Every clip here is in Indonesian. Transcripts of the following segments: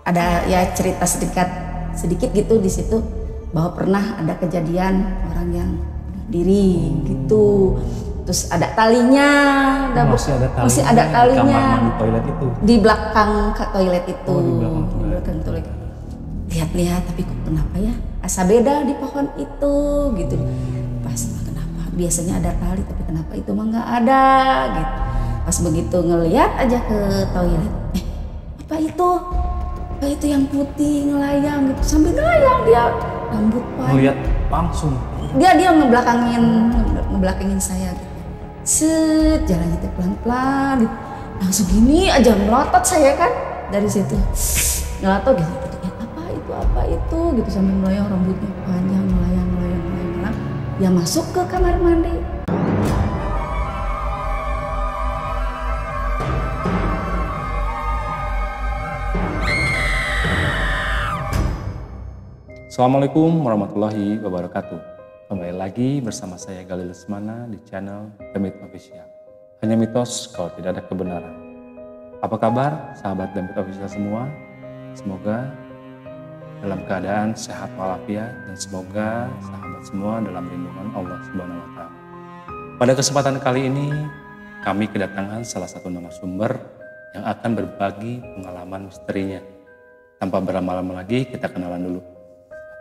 ada ya cerita sedikit gitu di situ bahwa pernah ada kejadian orang yang bunuh diri gitu. Terus ada talinya, masih ada talinya di kamar mandi toilet itu. Di belakang toilet itu. Di belakang toilet. Lihat-lihat tapi kok kenapa ya? Asa beda di pohon itu gitu. Pas kenapa? Biasanya ada tali tapi kenapa itu mah nggak ada gitu. Pas begitu ngelihat aja ke toilet, apa itu? Apa itu yang putih ngelayang gitu, sambil ngelayang dia rambut panjang. Ngelihat langsung. Dia ngebelakangin saya gitu. Set jalannya teh pelan-pelan gitu. Langsung gini aja melotot saya kan dari situ. Ngelotot gitu. Apa itu gitu sambil melayang rambutnya panjang melayang. Dia masuk ke kamar mandi. Assalamualaikum warahmatullahi wabarakatuh. Kembali lagi bersama saya Galih Lesmana di channel The Myth Official. Hanya mitos kalau tidak ada kebenaran. Apa kabar sahabat The Myth Official semua? Semoga dalam keadaan sehat walafiat dan semoga sahabat semua dalam lindungan Allah Subhanahu wa taala. Pada kesempatan kali ini kami kedatangan salah satu narasumber yang akan berbagi pengalaman misterinya. Tanpa berlama-lama lagi kita kenalan dulu.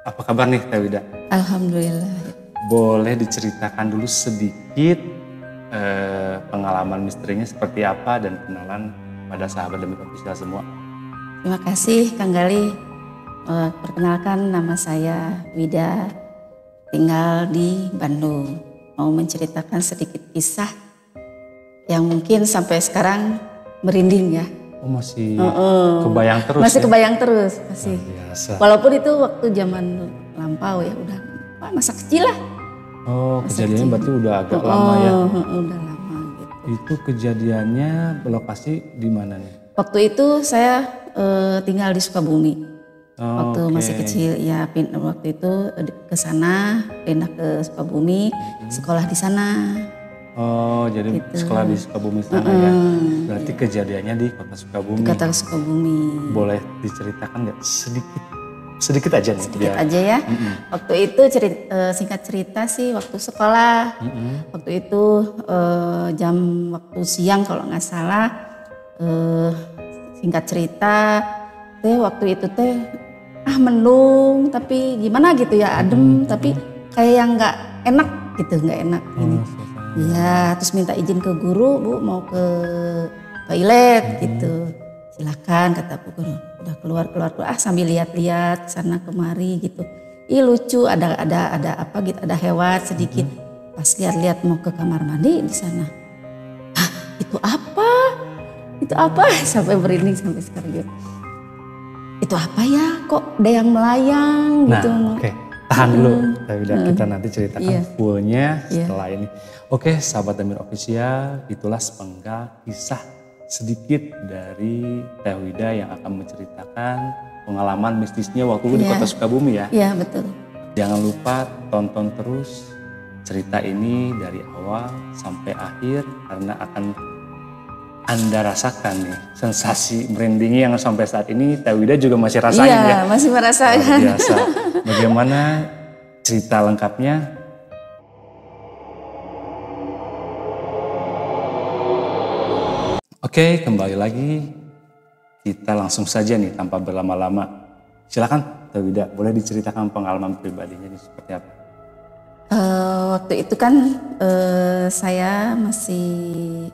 Apa kabar nih Teh Wida? Alhamdulillah. Boleh diceritakan dulu sedikit pengalaman misterinya seperti apa dan kenalan pada sahabat The Myth Official semua. Terima kasih Kang Galih. Perkenalkan nama saya Wida, tinggal di Bandung. Mau menceritakan sedikit kisah yang mungkin sampai sekarang merinding ya. Oh masih kebayang terus. Masih ya? Kebayang terus masih. Biasa. Walaupun itu waktu zaman lampau ya udah masa kecil lah. Oh Masa kejadiannya kecil. berarti udah agak lama ya. Udah lama gitu. Itu kejadiannya lokasi di mana nih? Waktu itu saya tinggal di Sukabumi. Waktu Oke. masih kecil ya waktu itu ke sana, pindah ke Sukabumi, sekolah di sana. Oh jadi Gitu. sekolah di Sukabumi sana ya. Berarti kejadiannya di kota Sukabumi. Di kota Sukabumi. Boleh diceritakan nggak sedikit aja nih? Sedikit aja ya. Waktu itu singkat cerita sih waktu sekolah. Waktu itu waktu siang kalau nggak salah. Singkat cerita waktu itu mendung tapi gimana gitu ya, adem tapi kayak yang nggak enak gitu, nggak enak ini. Iya, terus minta izin ke guru, Bu mau ke toilet gitu. Silakan kata Bu guru. Udah keluar sambil lihat-lihat sana kemari gitu. Ih lucu, ada apa gitu, ada hewan sedikit. Pas lihat-lihat mau ke kamar mandi di sana. Itu apa? Itu apa? Sampai merinding sampai sekarang gitu. Itu apa ya? Kok ada yang melayang gitu. Oke. Tahan dulu, kita nanti ceritakan fullnya setelah ini. Oke, sahabat The Myth Official, itulah sepenggal kisah sedikit dari Teh Wida yang akan menceritakan pengalaman mistisnya waktu di kota Sukabumi ya. Iya betul. Jangan lupa tonton terus cerita ini dari awal sampai akhir karena akan Anda rasakan nih sensasi merindingnya yang sampai saat ini Teh Wida juga masih rasain ya. Iya, masih merasakan. Luar biasa. Bagaimana cerita lengkapnya? Oke, kembali lagi. Kita langsung saja nih tanpa berlama-lama. Silakan Teh Wida, boleh diceritakan pengalaman pribadinya ini seperti apa? Waktu itu kan saya masih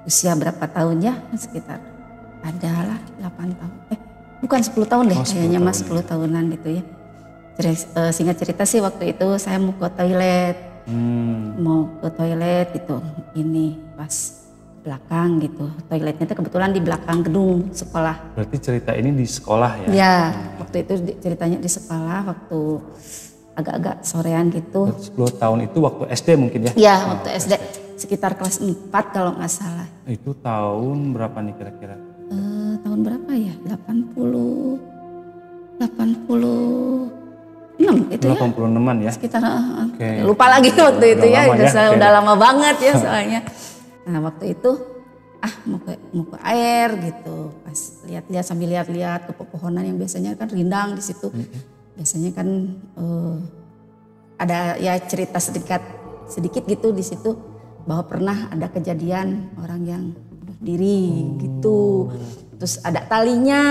usia berapa tahun ya? Sekitar adalah 8 tahun. Bukan 10 tahun deh, kayaknya mas 10 tahunan gitu ya. Singkat cerita sih waktu itu saya mau ke toilet. Mau ke toilet gitu. Ini pas belakang gitu. Toiletnya itu kebetulan di belakang gedung sekolah. Berarti cerita ini di sekolah ya? Ya, waktu itu ceritanya di sekolah waktu agak-agak sorean gitu. 10 tahun itu waktu SD mungkin ya? Iya, waktu SD. Sekitar kelas 4 kalau nggak salah. Itu tahun berapa nih kira-kira? Tahun berapa ya? 86 itu ya? 86-an ya? Sekitar, lupa lagi waktu itu ya. Udah lama banget ya soalnya. Nah waktu itu mau ke air gitu. Pas lihat-lihat sambil lihat-lihat ke pepohonan yang biasanya kan rindang di situ. Biasanya kan ada ya cerita sedikit gitu di situ bahwa pernah ada kejadian orang yang bunuh diri gitu. Terus ada talinya,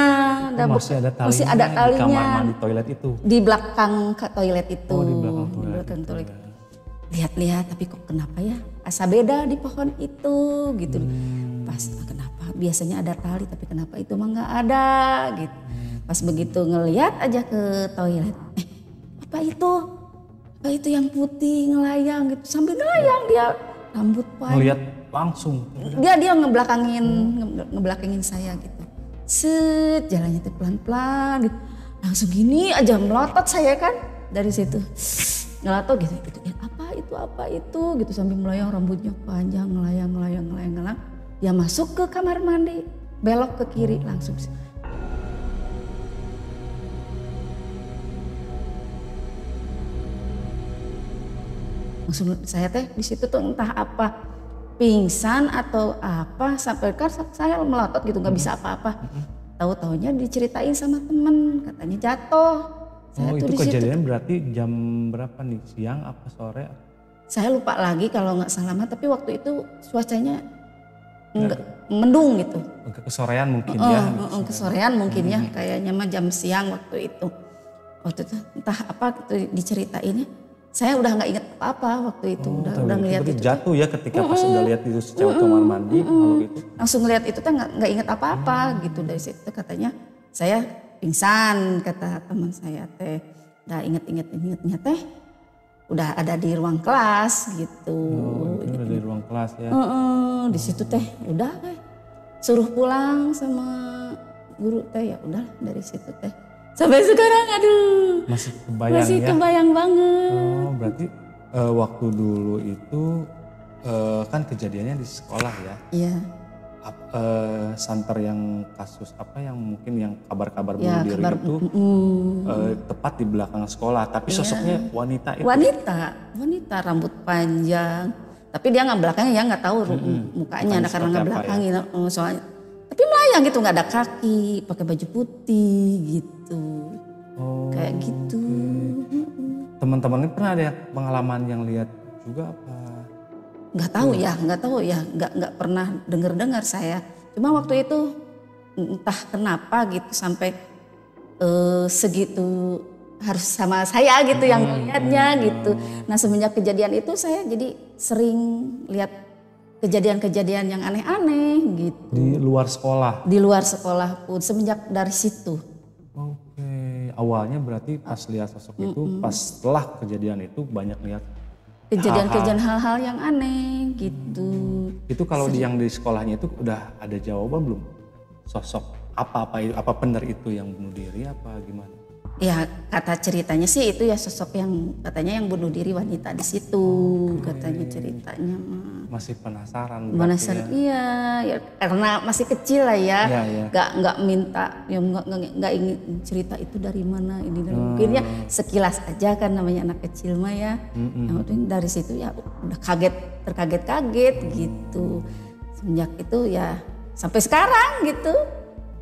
Masih ada talinya di kamar mandi toilet itu. Di belakang toilet itu. Oh, di belakang toilet. Lihat-lihat tapi kok kenapa ya? Asa beda di pohon itu gitu. Pas kenapa? Biasanya ada tali tapi kenapa itu mah nggak ada gitu. Pas begitu ngelihat aja ke toilet. Apa itu? Apa itu yang putih ngelayang gitu. Sambil ngelayang dia rambut panjang. Ngelihat langsung. Dia ngebelakangin saya gitu. Set jalannya tuh pelan-pelan gitu. Langsung gini aja melotot saya kan dari situ. Ngelotot gitu. Apa itu gitu sambil melayang rambutnya panjang ngelayang. Dia masuk ke kamar mandi, belok ke kiri langsung. Langsung saya teh di situ tuh entah apa pingsan atau apa sampai kan saya melotot gitu nggak bisa apa-apa. Tahu-taunya diceritain sama temen katanya jatuh. Saya itu kejadian berarti jam berapa nih, siang apa sore? Saya lupa lagi kalau nggak salah mah, tapi waktu itu cuacanya mendung gitu. Kesorean mungkin ya. Kesorean mungkin ya, kayaknya mah jam siang waktu itu. Waktu itu entah apa gitu diceritain. Saya udah nggak inget apa-apa waktu itu, udah ngeliat itu. Jatuh ya ketika pas udah lihat itu secara kamar mandi makhluk itu. Langsung ngeliat itu tuh nggak inget apa-apa gitu. Dari situ katanya saya pingsan kata teman saya teh. Udah inget-ingetnya teh. Udah ada di ruang kelas gitu. Itu udah di ruang kelas ya. Di situ teh udah suruh pulang sama guru teh ya udah dari situ teh. Sampai sekarang aduh. Masih kebayang banget. Oh, berarti waktu dulu itu kan kejadiannya di sekolah ya. Iya. Santer yang kasus apa yang mungkin yang kabar-kabar bunuh diri itu tepat di belakang sekolah, tapi sosoknya wanita itu. Wanita rambut panjang, tapi dia nggak belakangnya ya nggak tahu mukanya karena nggak belakangin ya. Soalnya, tapi melayang gitu nggak ada kaki, pakai baju putih gitu, kayak gitu. Teman-teman ini pernah ada pengalaman yang lihat juga apa? Nggak tahu ya, nggak pernah dengar saya. Cuma waktu itu entah kenapa gitu sampai segitu harus sama saya gitu yang melihatnya gitu. Nah semenjak kejadian itu saya jadi sering lihat kejadian-kejadian yang aneh-aneh gitu. Di luar sekolah? Di luar sekolah pun semenjak dari situ. Oke, awalnya berarti pas lihat sosok itu, pas setelah kejadian itu banyak lihat kejadian-kejadian hal-hal yang aneh gitu. Itu kalau yang di sekolahnya itu udah ada jawaban belum? Sosok apa benar itu yang bunuh diri apa gimana? Ya kata ceritanya sih itu ya sosok yang katanya yang bunuh diri wanita di situ, katanya ceritanya mah. Masih penasaran? Iya, ya, karena masih kecil lah ya, nggak minta, ya nggak ingin cerita itu dari mana ini dari mungkin ya sekilas aja kan namanya anak kecil mah ya. Yang dari situ ya udah terkaget-kaget gitu. Semenjak itu ya sampai sekarang gitu.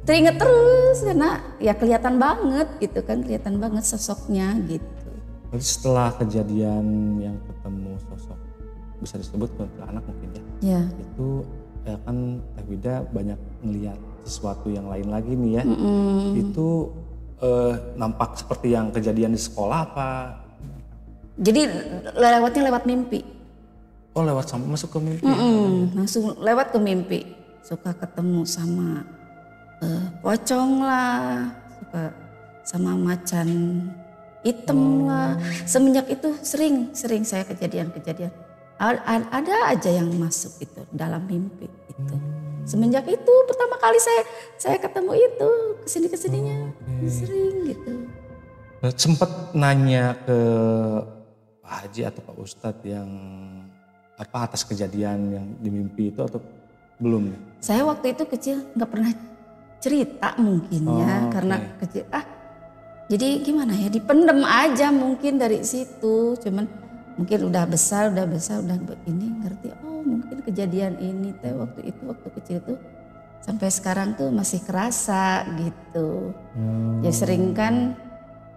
Teringat terus karena ya kelihatan banget gitu kan, kelihatan banget sosoknya gitu. Berarti setelah kejadian yang ketemu sosok bisa disebut kuntilanak mungkin ya. Iya. Itu ya kan Teh Wida banyak ngelihat sesuatu yang lain lagi nih ya. Itu nampak seperti yang kejadian di sekolah apa? Jadi lewatnya lewat mimpi. Oh lewat sampai masuk ke mimpi? Langsung lewat ke mimpi. Suka ketemu sama pocong lah, suka sama macan hitam lah. Semenjak itu sering saya kejadian-kejadian. Ada aja yang masuk itu dalam mimpi itu. Semenjak itu pertama kali saya ketemu itu kesininya sering gitu. Sempat nanya ke Pak Haji atau Pak Ustadz yang atas kejadian yang di mimpi itu atau belum? Saya waktu itu kecil nggak pernah cerita mungkin ya karena kecil jadi gimana ya dipendem aja mungkin dari situ, cuman mungkin udah besar udah begini ngerti, oh mungkin kejadian ini teh waktu kecil tuh sampai sekarang tuh masih kerasa gitu. Jadi sering kan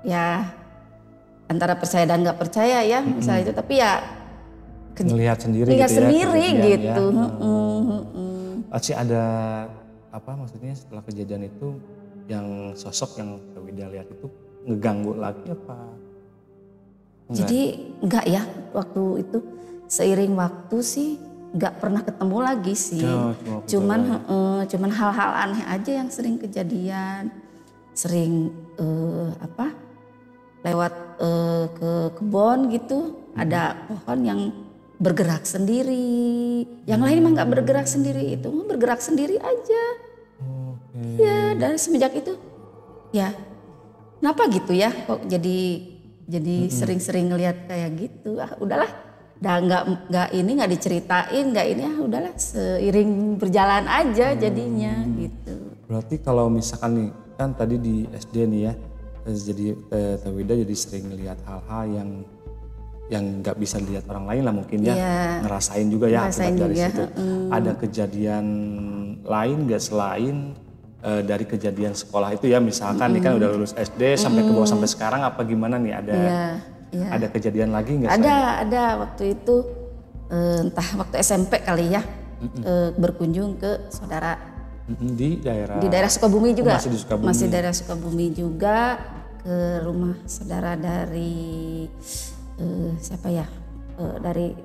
ya antara percaya dan nggak percaya ya misalnya itu, tapi ya melihat sendiri gitu. Pasti ada apa maksudnya setelah kejadian itu yang sosok yang Teh Wida lihat itu ngeganggu lagi apa? Enggak. Jadi enggak ya, waktu itu seiring waktu sih enggak pernah ketemu lagi sih. Cuman hal-hal aneh aja yang sering kejadian. Sering lewat ke kebun gitu, ada pohon yang bergerak sendiri. Yang lain mah enggak bergerak sendiri, itu mah bergerak sendiri aja. Iya, dari semenjak itu ya kenapa gitu ya kok jadi sering-sering ngelihat kayak gitu. Udahlah, udah nggak diceritain, nggak ini udahlah seiring berjalan aja jadinya gitu. Berarti kalau misalkan nih kan tadi di SD nih ya, jadi Teh Wida jadi sering ngelihat hal-hal yang nggak bisa dilihat orang lain lah mungkin ya, ngerasain juga ya akibat dari situ. Ada kejadian lain nggak selain dari kejadian sekolah itu ya, misalkan nih kan udah lulus SD sampai ke bawah sampai sekarang apa gimana nih, ada kejadian lagi nggak? Ada waktu itu entah waktu SMP kali ya, berkunjung ke saudara di daerah Sukabumi juga, masih daerah Sukabumi juga, ke rumah saudara dari siapa ya, dari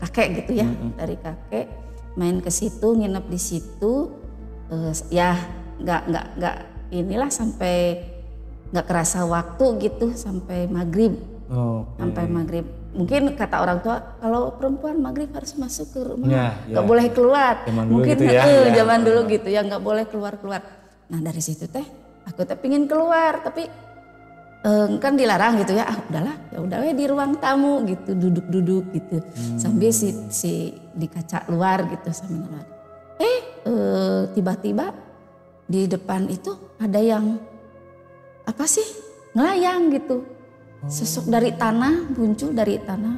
kakek gitu ya, dari kakek, main ke situ, nginep di situ. Ya nggak inilah sampai nggak kerasa waktu gitu sampai maghrib. Sampai maghrib. Mungkin kata orang tua kalau perempuan maghrib harus masuk ke rumah, nggak boleh keluar. Mungkin gitu zaman dulu gitu ya, nggak boleh keluar. Nah dari situ teh aku teh pingin keluar tapi kan dilarang gitu ya. Udahlah di ruang tamu gitu, duduk gitu sambil si di kaca luar gitu sambil keluar. Tiba-tiba di depan itu ada yang apa sih ngelayang gitu, sosok dari tanah, muncul dari tanah,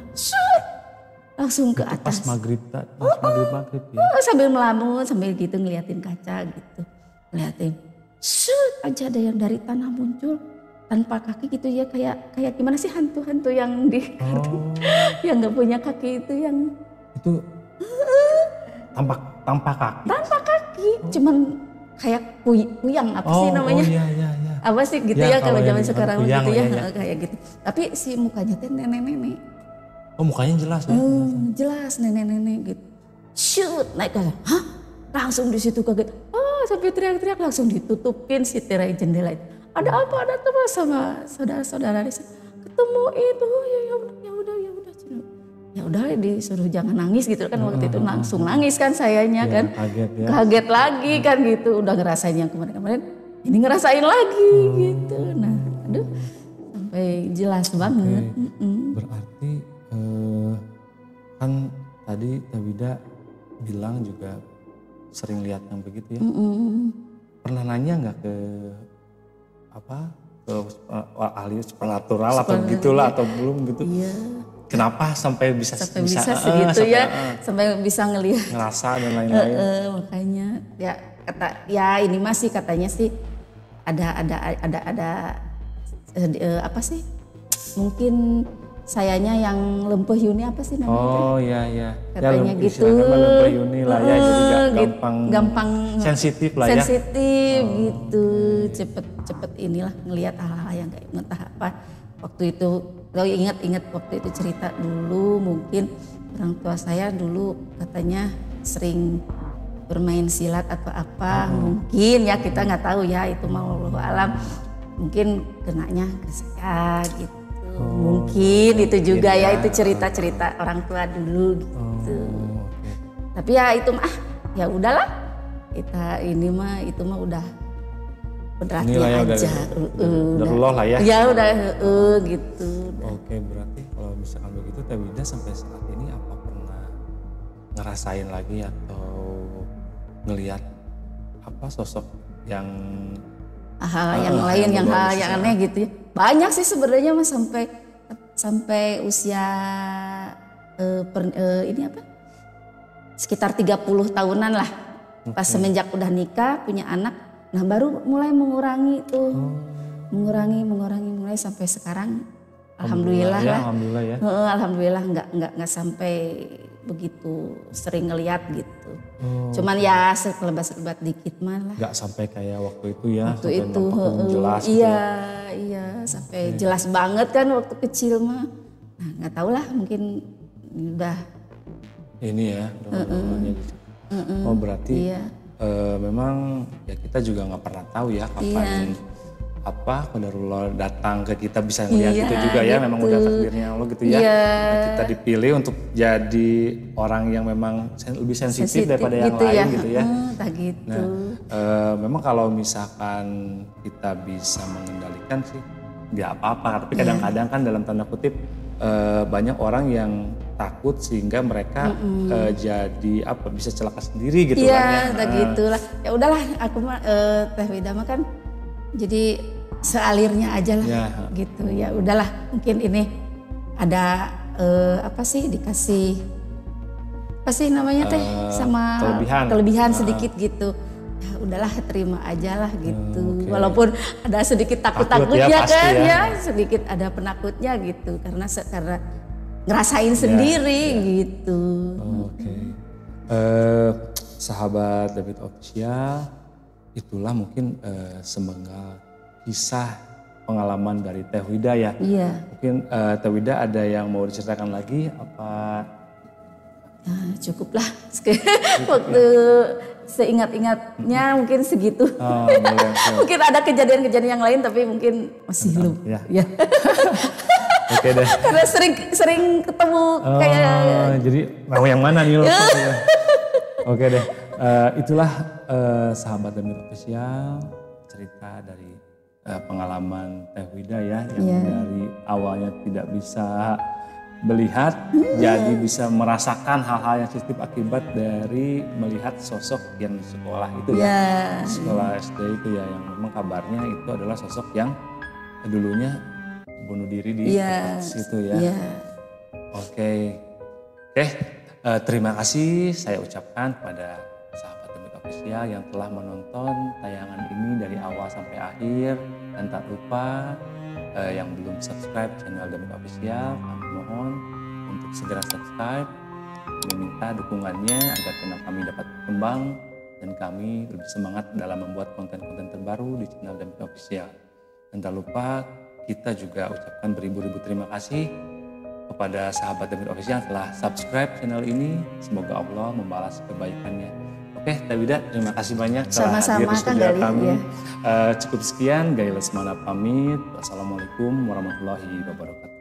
langsung ke atas. Pas maghrib ya. Sambil melamun sambil gitu ngeliatin kaca gitu, ngeliatin, aja ada yang dari tanah muncul tanpa kaki gitu ya, kayak gimana sih hantu yang di yang nggak punya kaki itu yang itu tanpa kaki, cuman kayak kuyang apa sih namanya? Iya. Apa sih gitu ya kalau zaman sekarang gitu ya, kayak gitu. Tapi si mukanya teh nenek-nenek. Oh mukanya jelas ya? Jelas nenek-nenek gitu. Shoot, naik ke, langsung di situ kaget. Sampai teriak-teriak langsung ditutupin si tirai jendela itu. Ada apa? Ada terus sama saudara-saudara di sana. Ketemu itu, ya udah disuruh jangan nangis gitu kan, waktu itu langsung nangis kan sayanya kan, kaget lagi kan gitu, udah ngerasain yang kemarin ini ngerasain lagi gitu. Nah sampai jelas banget. Berarti kan tadi Teh Wida bilang juga sering lihat yang begitu ya. Pernah nanya nggak ke ahli supernatural atau begitulah atau belum gitu? Iya. Kenapa sampai bisa segitu ya, sampai bisa ngelihat, ngerasa dan lain-lain. Makanya ya ini masih katanya sih ada apa sih? Mungkin sayanya yang lempeh Yuni apa sih namanya? Oh iya. Katanya ya, gitu. Lempeh Yuni lah ya, jadi gampang sensitif lah ya. Sensitif gitu, cepet inilah ngelihat hal-hal yang kayak entah apa. Waktu itu kalau ingat waktu itu cerita dulu, mungkin orang tua saya dulu katanya sering bermain silat atau apa, mungkin ya kita nggak tahu ya, itu mau wallahu alam, mungkin kenanya ke saya gitu. Mungkin itu juga ya, itu cerita-cerita orang tua dulu gitu. Tapi ya itu mah ya udahlah, kita ini mah itu mah udah berarti aja. Udah loh lah ya. Ya udah gitu. Oke, berarti kalau misalkan begitu Teh Wida sampai saat ini apa pernah ngerasain lagi atau ngelihat apa sosok yang hal yang lain, yang hal yang aneh gitu ya. Banyak sih sebenarnya mas, sampai sampai usia ini apa? Sekitar 30 tahunan lah. Pas semenjak udah nikah, punya anak, nah baru mulai mengurangi tuh. Mengurangi mulai sampai sekarang. Alhamdulillah ya, lah. Alhamdulillah ya. Alhamdulillah nggak sampai begitu sering ngeliat gitu. Cuman ya sekelebat-selebat dikit mah lah. Nggak sampai kayak waktu itu ya. Waktu sampai itu jelas gitu iya, ya. iya sampai jelas banget kan waktu kecil mah. Nah nggak tahu lah mungkin udah. Ini ya. Gitu. Oh berarti iya. Memang ya kita juga nggak pernah tahu ya kapan apa qadarullah datang ke kita bisa ngeliat gitu juga ya, memang udah takdirnya Allah gitu ya. Nah, kita dipilih untuk jadi orang yang memang lebih sensitif daripada yang gitu lain ya. gitu ya. Gitu. Nah, memang kalau misalkan kita bisa mengendalikan sih nggak apa-apa, tapi kadang-kadang kan dalam tanda kutip banyak orang yang takut sehingga mereka jadi apa bisa celaka sendiri gitu kan ya. Gitulah. Ya udahlah aku mah Teh Wida mah kan jadi sealirnya aja lah gitu. Ya udahlah mungkin ini ada apa sih dikasih apa sih namanya teh sama kelebihan sedikit gitu. Ya udahlah terima aja lah gitu. Walaupun ada sedikit takut-takutnya kan ya, sedikit ada penakutnya gitu karena ngerasain sendiri gitu. Sahabat David Official, itulah mungkin semenggal kisah pengalaman dari Teh Wida ya. Iya. Mungkin Teh Wida ada yang mau diceritakan lagi apa? Nah, cukup lah. Waktu seingat-ingatnya mungkin segitu. Mungkin ada kejadian-kejadian yang lain tapi mungkin masih belum. Ya. Oke deh. Karena sering ketemu kayak. Jadi mau yang mana nih lo? Oke deh. Itulah sahabat David Official, cerita dari pengalaman Teh Wida ya yang dari awalnya tidak bisa melihat jadi bisa merasakan hal-hal yang sensitif akibat dari melihat sosok yang di sekolah itu ya. Sekolah SD itu ya yang memang kabarnya itu adalah sosok yang dulunya bunuh diri di tempat situ ya. Oke. Terima kasih saya ucapkan kepada sahabat David Official yang telah menonton tayangan ini dari awal sampai akhir, dan tak lupa yang belum subscribe channel David Official, kami mohon untuk segera subscribe. Kami minta dukungannya agar channel kami dapat berkembang dan kami lebih semangat dalam membuat konten-konten terbaru di channel David Official. Dan tak lupa kita juga ucapkan beribu-ribu terima kasih kepada sahabat David Official yang telah subscribe channel ini. Semoga Allah membalas kebaikannya. Oke, Teh Wida, terima kasih banyak telah hadir di studio kami. Cukup sekian, Gail Lesmana pamit. Wassalamualaikum warahmatullahi wabarakatuh.